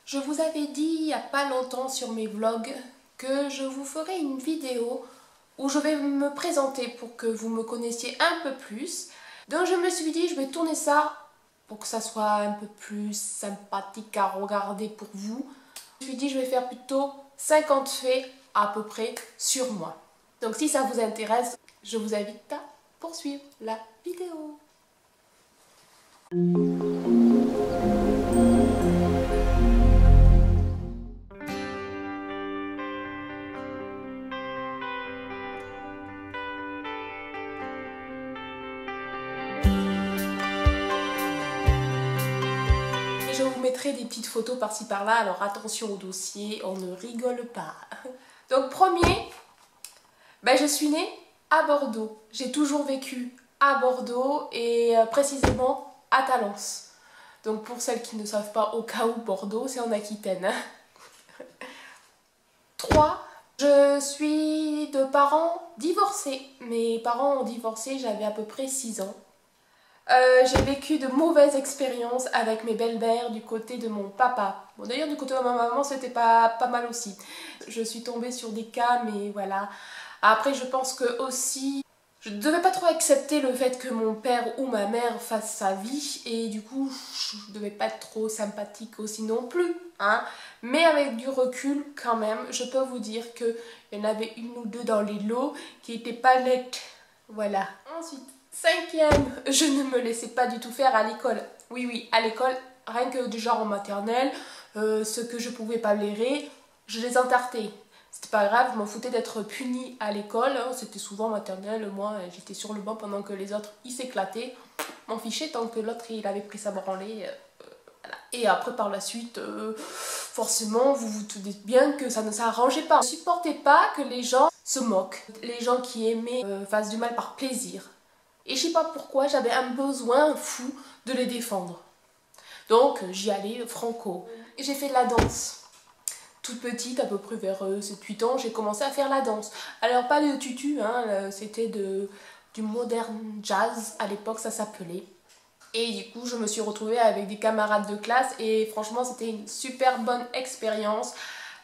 Je vous avais dit il n'y a pas longtemps sur mes vlogs que je vous ferai une vidéo où je vais me présenter pour que vous me connaissiez un peu plus. Donc je me suis dit je vais tourner ça pour que ça soit un peu plus sympathique à regarder pour vous. Je me suis dit je vais faire plutôt 50 faits à peu près sur moi. Donc si ça vous intéresse, je vous invite à poursuivre la vidéo. Je vous mettrai des petites photos par-ci par-là, alors attention au dossier, on ne rigole pas. Donc premier, je suis née à Bordeaux. J'ai toujours vécu à Bordeaux et précisément à Talence. Donc pour celles qui ne savent pas, au cas où, Bordeaux, c'est en Aquitaine. 3. Je suis de parents divorcés. Mes parents ont divorcé, j'avais à peu près 6 ans. J'ai vécu de mauvaises expériences avec mes belles-mères du côté de mon papa. Bon, d'ailleurs, du côté de ma maman, c'était pas mal aussi. Je suis tombée sur des cas, mais voilà. Après, je pense que aussi, je ne devais pas trop accepter le fait que mon père ou ma mère fasse sa vie. Et du coup, je ne devais pas être trop sympathique aussi non plus. Hein. Mais avec du recul, quand même, je peux vous dire qu'il y en avait une ou deux dans les lots qui n'étaient pas nettes. Voilà. Ensuite. 5e, je ne me laissais pas du tout faire à l'école. Oui, à l'école, rien que du genre en maternelle, ce que je pouvais pas blairer, je les entartais. C'était pas grave, je m'en foutais d'être punie à l'école. Hein. C'était souvent maternelle, moi j'étais sur le banc pendant que les autres ils s'éclataient. M'en fichais tant que l'autre il avait pris sa branlée. Voilà. Et après par la suite, forcément vous vous doutez bien que ça ne s'arrangeait pas. Je ne supportais pas que les gens se moquent. Les gens qui aimaient fassent du mal par plaisir. Et je sais pas pourquoi, j'avais un besoin fou de les défendre. Donc j'y allais franco. J'ai fait de la danse. Toute petite, à peu près vers 7-8 ans, j'ai commencé à faire la danse. Alors pas de tutu, hein, c'était du modern jazz, à l'époque ça s'appelait. Et du coup je me suis retrouvée avec des camarades de classe et franchement c'était une super bonne expérience.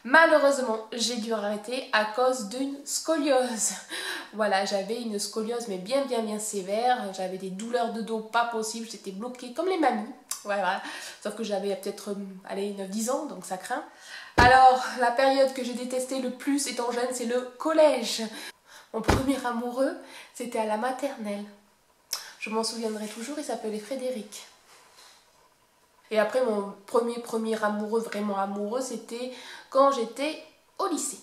Malheureusement, j'ai dû arrêter à cause d'une scoliose. Voilà, j'avais une scoliose mais bien sévère. J'avais des douleurs de dos pas possibles, j'étais bloquée comme les mamies. Voilà. Sauf que j'avais peut-être 9-10 ans, donc ça craint. Alors, la période que j'ai détestée le plus étant jeune, c'est le collège. Mon premier amoureux, c'était à la maternelle. Je m'en souviendrai toujours, il s'appelait Frédéric. Et après, mon premier amoureux, vraiment amoureux, c'était quand j'étais au lycée.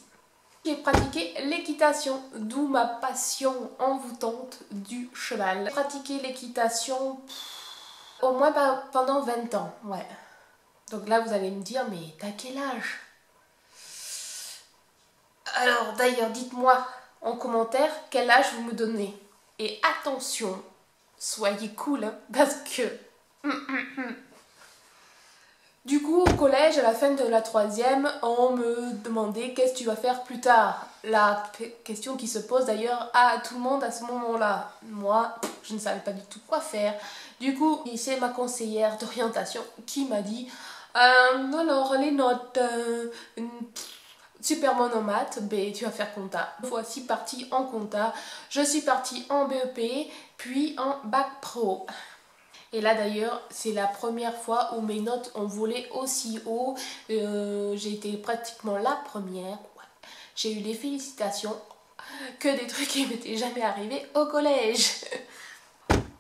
J'ai pratiqué l'équitation, d'où ma passion envoûtante du cheval. J'ai pratiqué l'équitation au moins pendant 20 ans, ouais. Donc là, vous allez me dire, mais t'as quel âge? Alors d'ailleurs, dites-moi en commentaire quel âge vous me donnez. Et attention, soyez cool, hein, parce que... Du coup, au collège, à la fin de la 3e, on me demandait qu'est-ce que tu vas faire plus tard. La question qui se pose d'ailleurs à tout le monde à ce moment-là. Moi, je ne savais pas du tout quoi faire. Du coup, c'est ma conseillère d'orientation qui m'a dit alors, les notes, super bonne en maths, tu vas faire compta. Voici partie en compta. Je suis partie en BEP, puis en bac pro. Et là d'ailleurs, c'est la première fois où mes notes ont volé aussi haut. J'ai été pratiquement la première. Ouais. J'ai eu des félicitations, que des trucs qui m'étaient jamais arrivés au collège.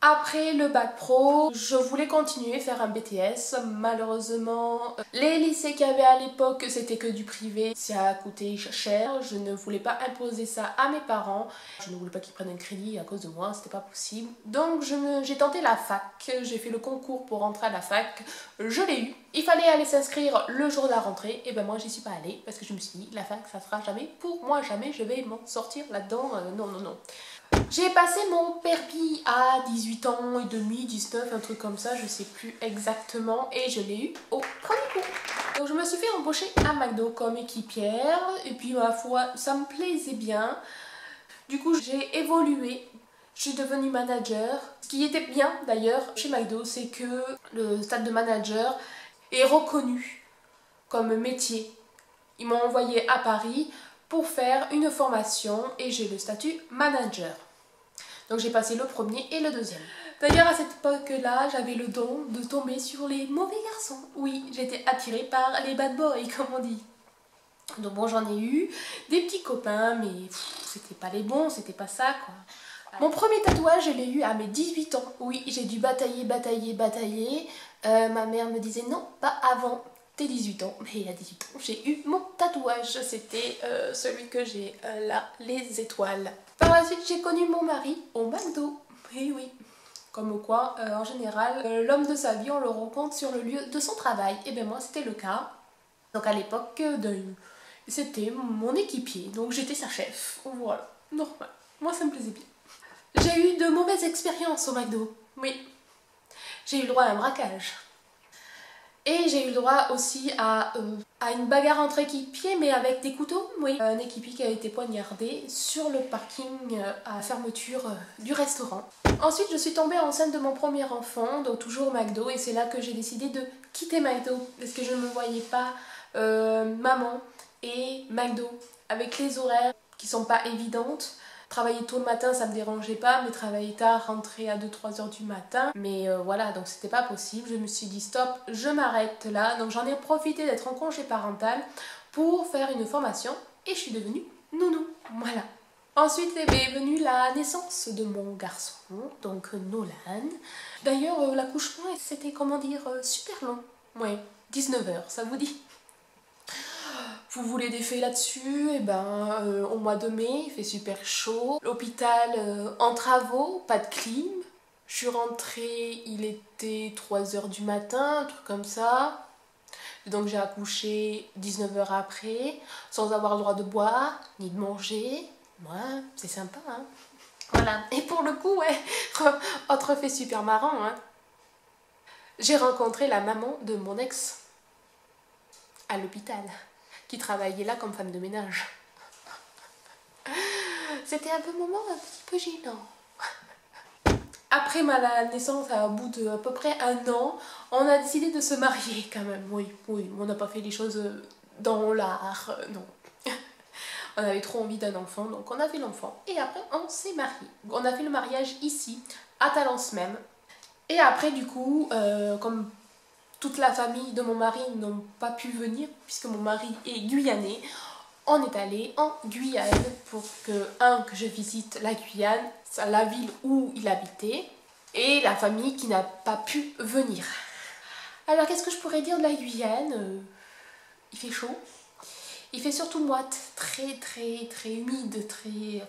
Après le bac pro, je voulais continuer faire un BTS. Malheureusement, les lycées qu'il y avait à l'époque, c'était que du privé. Ça a coûté cher. Je ne voulais pas imposer ça à mes parents. Je ne voulais pas qu'ils prennent un crédit à cause de moi, c'était pas possible. Donc j'ai tenté la fac. J'ai fait le concours pour rentrer à la fac. Je l'ai eu. Il fallait aller s'inscrire le jour de la rentrée. Et ben moi, j'y suis pas allée parce que je me suis dit, la fac, ça sera jamais pour moi. Jamais je vais m'en sortir là-dedans. Non. J'ai passé mon permis à 18 ans et demi, 19, un truc comme ça, je sais plus exactement, et je l'ai eu au premier coup. Donc je me suis fait embaucher à McDo comme équipière, et puis ma foi, ça me plaisait bien. Du coup, j'ai évolué, je suis devenue manager. Ce qui était bien d'ailleurs chez McDo, c'est que le stade de manager est reconnu. comme métier. Ils m'ont envoyé à Paris pour faire une formation et j'ai le statut manager. Donc j'ai passé le premier et le deuxième. D'ailleurs à cette époque-là, j'avais le don de tomber sur les mauvais garçons. Oui, j'étais attirée par les bad boys comme on dit. Donc bon, j'en ai eu des petits copains, mais c'était pas les bons, c'était pas ça quoi. Mon premier tatouage, je l'ai eu à mes 18 ans. Oui, j'ai dû batailler. Ma mère me disait non, pas avant tes 18 ans. Mais à 18 ans, j'ai eu mon tatouage. C'était celui que j'ai là, les étoiles. Par la suite, j'ai connu mon mari au McDo. Et oui, comme quoi, en général, l'homme de sa vie, on le rencontre sur le lieu de son travail. Et bien moi, c'était le cas. Donc à l'époque, c'était mon équipier. Donc j'étais sa chef. Voilà, normal. Moi, ça me plaisait bien. J'ai eu de mauvaises expériences au McDo, oui. J'ai eu le droit à un braquage. Et j'ai eu le droit aussi à une bagarre entre équipiers, mais avec des couteaux, oui. Un équipier qui a été poignardé sur le parking à la fermeture du restaurant. Ensuite, je suis tombée enceinte de mon premier enfant, donc toujours au McDo, et c'est là que j'ai décidé de quitter McDo, parce que je ne me voyais pas maman et McDo, avec les horaires qui sont pas évidentes. Travailler tôt le matin, ça me dérangeait pas, mais travailler tard, rentrer à 2-3 heures du matin. Mais voilà, donc c'était pas possible. Je me suis dit stop, je m'arrête là. Donc j'en ai profité d'être en congé parental pour faire une formation et je suis devenue nounou. Voilà. Ensuite est venue la naissance de mon garçon, donc Nolan. D'ailleurs, l'accouchement, c'était comment dire, super long. Ouais, 19 heures, ça vous dit? Vous voulez des faits là-dessus? Et ben, au mois de mai, il fait super chaud. L'hôpital en travaux, pas de clim. Je suis rentrée, il était 3 heures du matin, un truc comme ça. Donc j'ai accouché 19 heures après, sans avoir le droit de boire, ni de manger. Ouais, c'est sympa, hein. Voilà. Et pour le coup, ouais, autre fait super marrant, hein. J'ai rencontré la maman de mon ex à l'hôpital, qui travaillait là comme femme de ménage. C'était un moment un petit peu gênant. Après ma naissance, au bout de à peu près 1 an, on a décidé de se marier quand même. Oui, on n'a pas fait les choses dans l'art, non. On avait trop envie d'un enfant, donc on a fait l'enfant. Et après, on s'est marié. On a fait le mariage ici, à Talence même. Et après, du coup, comme toute la famille de mon mari n'ont pas pu venir, puisque mon mari est guyanais, on est allé en Guyane pour que je visite la Guyane, la ville où il habitait, et la famille qui n'a pas pu venir. Alors qu'est-ce que je pourrais dire de la Guyane? Il fait chaud, il fait surtout moite, très humide, très...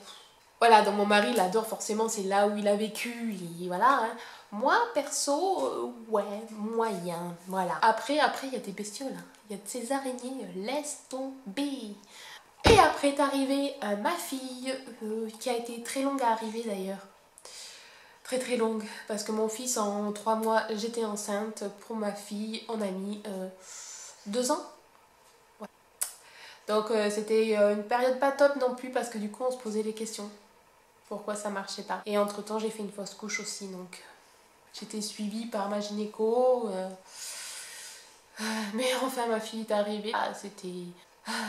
Voilà, donc mon mari l'adore forcément, c'est là où il a vécu, et voilà, hein. Moi, perso, ouais, moyen, voilà. Après, il y a des bestioles, hein. Il y a de ces araignées, laisse tomber. Et après est arrivée ma fille, qui a été très longue à arriver d'ailleurs. Très longue, parce que mon fils, en 3 mois, j'étais enceinte. Pour ma fille, on a mis 2 ans. Ouais. Donc c'était une période pas top non plus, parce que du coup, on se posait des questions. Pourquoi ça marchait pas. Et entre temps, j'ai fait une fausse couche aussi, donc... J'étais suivie par ma gynéco, mais enfin ma fille est arrivée. Ah, c'était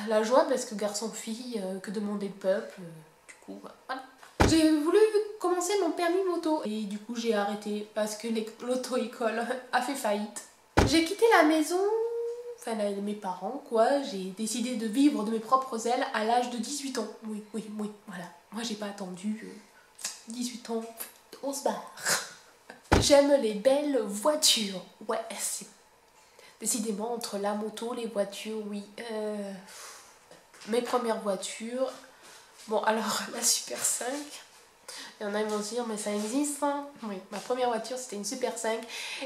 la joie parce que garçon-fille, que demandait le peuple, du coup, voilà. J'ai voulu commencer mon permis moto et du coup j'ai arrêté parce que l'auto-école a fait faillite. J'ai quitté la maison, enfin mes parents quoi, j'ai décidé de vivre de mes propres ailes à l'âge de 18 ans. Oui, voilà. Moi j'ai pas attendu 18 ans, on se barre. J'aime les belles voitures. Ouais, c'est décidément entre la moto, les voitures, oui. Mes premières voitures. Bon, alors la Super 5. Il y en a qui vont se dire, mais ça existe, hein? Oui, ma première voiture c'était une Super 5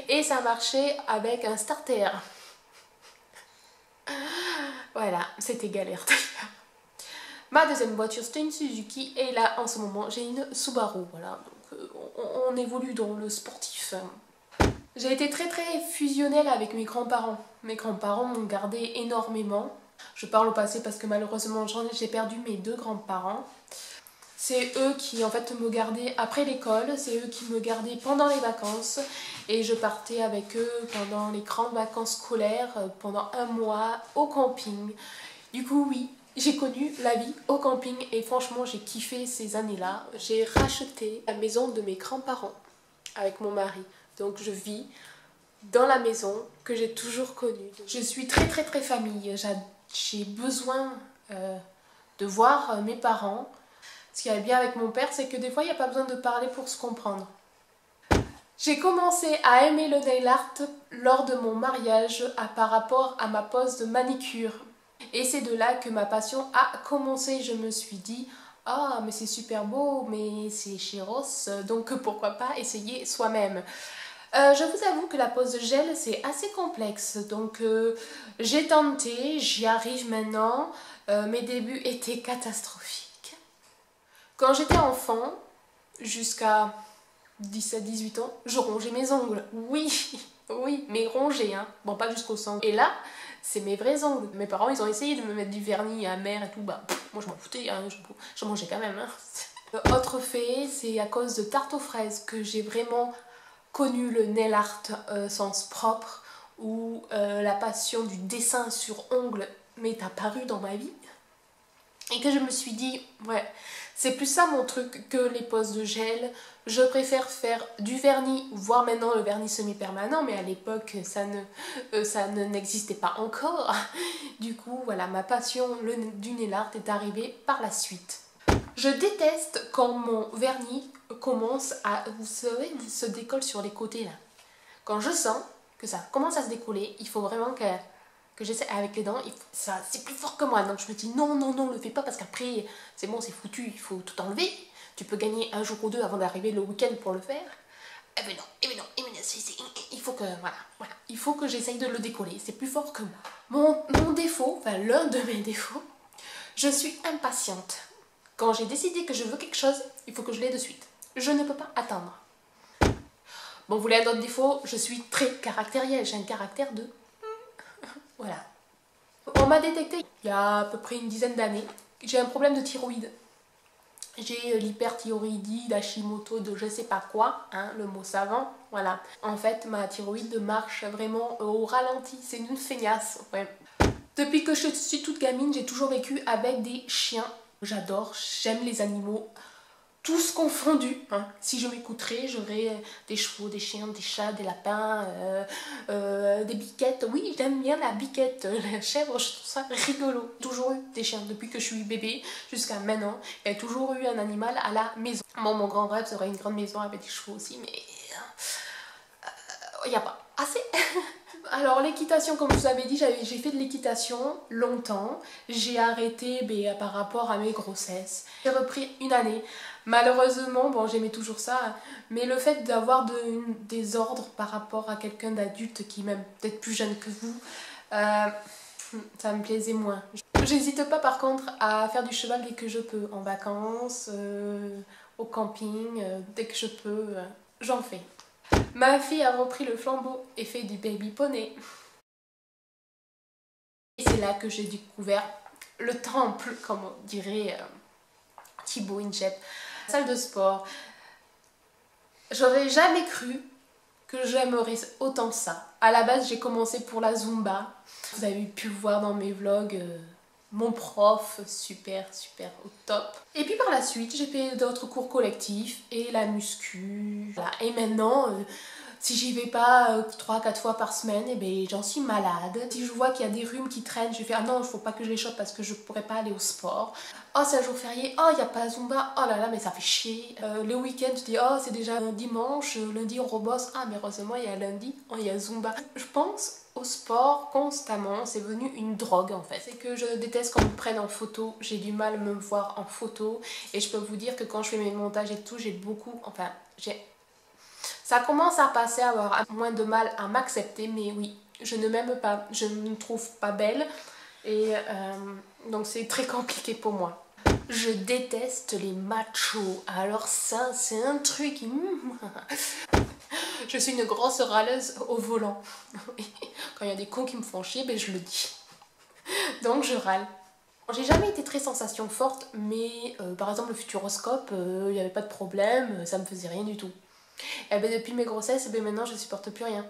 et ça marchait avec un starter. Voilà, c'était galère d'ailleurs. Ma deuxième voiture c'était une Suzuki et là en ce moment j'ai une Subaru. Voilà, donc on évolue dans le sportif. J'ai été très fusionnelle avec mes grands-parents. Mes grands-parents m'ont gardée énormément. Je parle au passé parce que malheureusement j'ai perdu mes 2 grands-parents. C'est eux qui en fait me gardaient après l'école, c'est eux qui me gardaient pendant les vacances et je partais avec eux pendant les grandes vacances scolaires, pendant un mois au camping. Du coup oui, j'ai connu la vie au camping et franchement j'ai kiffé ces années-là. J'ai racheté la maison de mes grands-parents avec mon mari. Donc je vis dans la maison que j'ai toujours connue. Je suis très famille. J'ai besoin de voir mes parents. Ce qui est bien avec mon père, c'est que des fois il n'y a pas besoin de parler pour se comprendre. J'ai commencé à aimer le nail art lors de mon mariage par rapport à ma pose de manicure. Et c'est de là que ma passion a commencé. Je me suis dit, ah mais c'est super beau, mais c'est chéros, donc pourquoi pas essayer soi-même. Je vous avoue que la pose de gel c'est assez complexe, donc j'ai tenté, j'y arrive maintenant. Mes débuts étaient catastrophiques. Quand j'étais enfant, jusqu'à 17-18 ans, je rongeais mes ongles. Oui, oui, mais rongés, hein. Bon, pas jusqu'au sang. Et là, c'est mes vrais ongles. Mes parents, ils ont essayé de me mettre du vernis amer et tout. Bah, moi, je m'en foutais, hein. Je mangeais quand même, hein. Autre fait, c'est à cause de tarte aux fraises que j'ai vraiment connu le nail art sens propre, où la passion du dessin sur ongles m'est apparue dans ma vie. Et que je me suis dit, ouais, c'est plus ça mon truc que les poses de gel. Je préfère faire du vernis, voire maintenant le vernis semi-permanent, mais à l'époque ça n'existait pas encore. Du coup, voilà, ma passion du nail art est arrivée par la suite. Je déteste quand mon vernis commence à, vous savez, se décolle sur les côtés là. Quand je sens que ça commence à se décoller, il faut vraiment que j'essaie avec les dents, c'est plus fort que moi, donc je me dis non, non, non, le fais pas parce qu'après c'est bon, c'est foutu, il faut tout enlever, tu peux gagner un jour ou deux avant d'arriver le week-end pour le faire. Eh ben non, eh ben non, eh ben non, il faut que, voilà, il faut que j'essaye de le décoller, c'est plus fort que moi. Mon défaut, enfin l'un de mes défauts, je suis impatiente. Quand j'ai décidé que je veux quelque chose, il faut que je l'ai de suite. Je ne peux pas attendre. Bon, vous voulez un autre défaut, je suis très caractérielle, j'ai un caractère de... Voilà. On m'a détecté il y a à peu près une dizaine d'années. J'ai un problème de thyroïde. J'ai l'hyperthyroïdie, l'Hashimoto, de je sais pas quoi, hein, le mot savant. Voilà. En fait, ma thyroïde marche vraiment au ralenti. C'est une feignasse. Ouais. Depuis que je suis toute gamine, j'ai toujours vécu avec des chiens. J'adore, j'aime les animaux. Tous confondus. Hein. Si je m'écouterais, j'aurais des chevaux, des chiens, des chats, des lapins, des biquettes. Oui, j'aime bien la biquette, la chèvre, je trouve ça rigolo. J'ai toujours eu des chiens depuis que je suis bébé jusqu'à maintenant. Il y a toujours eu un animal à la maison. Bon, mon grand rêve serait une grande maison avec des chevaux aussi, mais il n'y a pas assez. Alors l'équitation, comme je vous avais dit, j'ai fait de l'équitation longtemps. J'ai arrêté par rapport à mes grossesses. J'ai repris une année. Malheureusement, bon, j'aimais toujours ça, mais le fait d'avoir des ordres par rapport à quelqu'un d'adulte qui est même peut-être plus jeune que vous, ça me plaisait moins. J'hésite pas par contre à faire du cheval dès que je peux, en vacances, au camping, dès que je peux, j'en fais. Ma fille a repris le flambeau et fait du baby poney. Et c'est là que j'ai découvert le temple, comme on dirait Thibaut Inchep. Salle de sport. J'aurais jamais cru que j'aimerais autant ça. À la base, j'ai commencé pour la Zumba. Vous avez pu voir dans mes vlogs mon prof, super au top. Et puis par la suite, j'ai fait d'autres cours collectifs et la muscu. Voilà. Et maintenant, si j'y vais pas 3-4 fois par semaine, eh ben, j'en suis malade. Si je vois qu'il y a des rhumes qui traînent, je fais ah non, il faut pas que je les chope parce que je pourrais pas aller au sport. Oh, c'est un jour férié, oh, il n'y a pas Zumba, oh là là, mais ça fait chier. Le week-end, je dis oh, c'est déjà dimanche, lundi on rebosse, ah, mais heureusement, il y a lundi, oh, il y a Zumba. Je pense au sport constamment, c'est devenu une drogue en fait. C'est que je déteste qu'on me prenne en photo, j'ai du mal à me voir en photo et je peux vous dire que quand je fais mes montages et tout, j'ai beaucoup, enfin, ça commence à passer à avoir moins de mal à m'accepter, mais oui, je ne m'aime pas, je ne me trouve pas belle et donc c'est très compliqué pour moi. Je déteste les machos, alors ça c'est un truc... Je suis une grosse râleuse au volant. Quand il y a des cons qui me font chier, ben je le dis. Donc je râle. J'ai jamais été très sensation forte, mais par exemple le futuroscope, il n'y avait pas de problème, ça me faisait rien du tout. Et ben depuis mes grossesses, ben maintenant je supporte plus rien.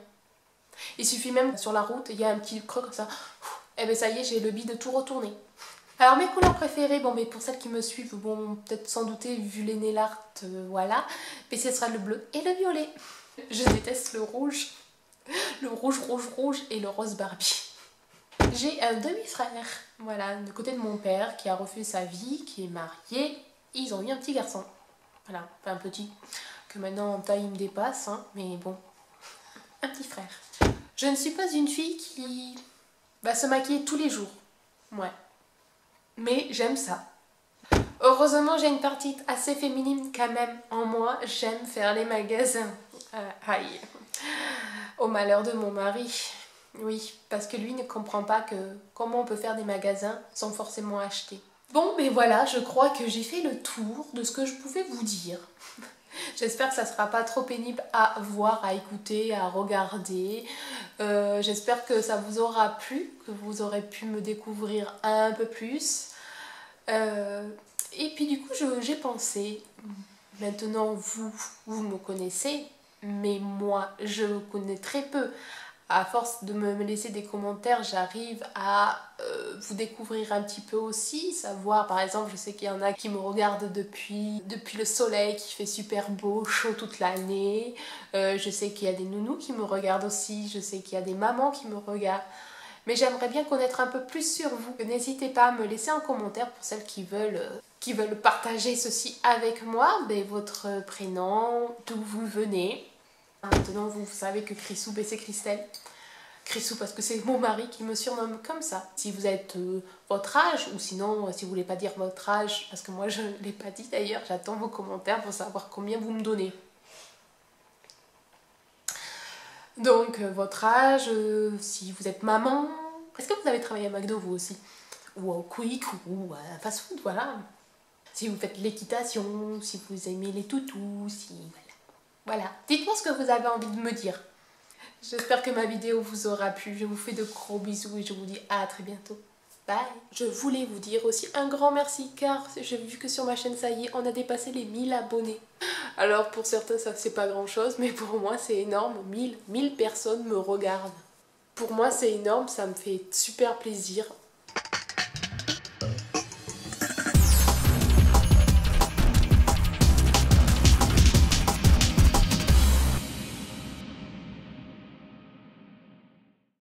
Il suffit même sur la route, il y a un petit creux comme ça. Et ben ça y est, j'ai le bide de tout retourner. Alors mes couleurs préférées, bon mais pour celles qui me suivent, bon peut-être sans douter vu les nail art, voilà. Mais ce sera le bleu et le violet. Je déteste le rouge. Le rouge, rouge, rouge et le rose Barbie. J'ai un demi-frère, voilà, du côté de mon père qui a refait sa vie, qui est marié. Ils ont eu un petit garçon. Voilà, enfin un petit, que maintenant en taille il me dépasse, hein, mais bon, un petit frère. Je ne suis pas une fille qui va se maquiller tous les jours, ouais, mais j'aime ça. Heureusement, j'ai une partie assez féminine quand même en moi, j'aime faire les magasins. Aïe, au malheur de mon mari. Oui, parce que lui ne comprend pas que comment on peut faire des magasins sans forcément acheter. Bon, mais voilà, je crois que j'ai fait le tour de ce que je pouvais vous dire. J'espère que ça ne sera pas trop pénible à voir, à écouter, à regarder. J'espère que ça vous aura plu, que vous aurez pu me découvrir un peu plus. Et puis du coup, j'ai pensé, maintenant vous me connaissez, mais moi, je vous connais très peu. À force de me laisser des commentaires, j'arrive à vous découvrir un petit peu aussi, savoir, par exemple, je sais qu'il y en a qui me regardent depuis le soleil qui fait super beau, chaud toute l'année. Je sais qu'il y a des nounous qui me regardent aussi, je sais qu'il y a des mamans qui me regardent. Mais j'aimerais bien connaître un peu plus sur vous. N'hésitez pas à me laisser un commentaire pour celles qui veulent partager ceci avec moi, votre prénom, d'où vous venez. Maintenant, vous savez que Chrisou, c'est Christelle. Chrisou parce que c'est mon mari qui me surnomme comme ça. Si vous êtes votre âge, ou sinon, si vous voulez pas dire votre âge, parce que moi je ne l'ai pas dit d'ailleurs, j'attends vos commentaires pour savoir combien vous me donnez. Donc, votre âge, si vous êtes maman, est-ce que vous avez travaillé à McDo vous aussi? Ou au Quick, ou à Fast Food, voilà. Si vous faites l'équitation, si vous aimez les toutous, si... Voilà. Dites-moi ce que vous avez envie de me dire. J'espère que ma vidéo vous aura plu. Je vous fais de gros bisous et je vous dis à très bientôt. Bye. Je voulais vous dire aussi un grand merci car j'ai vu que sur ma chaîne, ça y est, on a dépassé les 1000 abonnés. Alors pour certains, ça c'est pas grand chose, mais pour moi c'est énorme. 1000 personnes me regardent. Pour moi c'est énorme, ça me fait super plaisir.